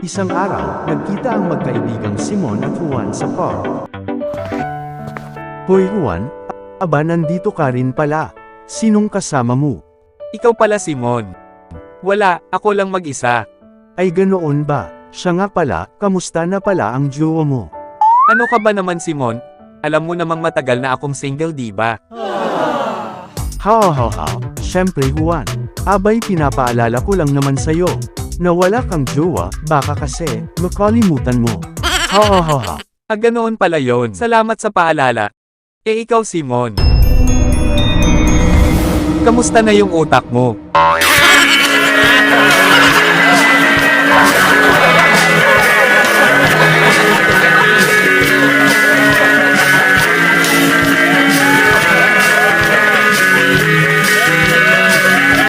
Isang araw, nagkita ang magkaibigang Simon at Juan sa park. Hoy Juan, aba nandito ka rin pala. Sinong kasama mo? Ikaw pala Simon. Wala, ako lang mag-isa. Ay ganoon ba? Siya nga pala, kamusta na pala ang jowa mo? Ano ka ba naman Simon? Alam mo namang matagal na akong single di ba? Ha, syempre Juan. Abay pinapaalala ko lang naman sa'yo. Na wala kang jowa, baka kasi, makalimutan mo. Ha. Ganoon pala yon. Salamat sa paalala. Ikaw Simon. Kamusta na yung utak mo?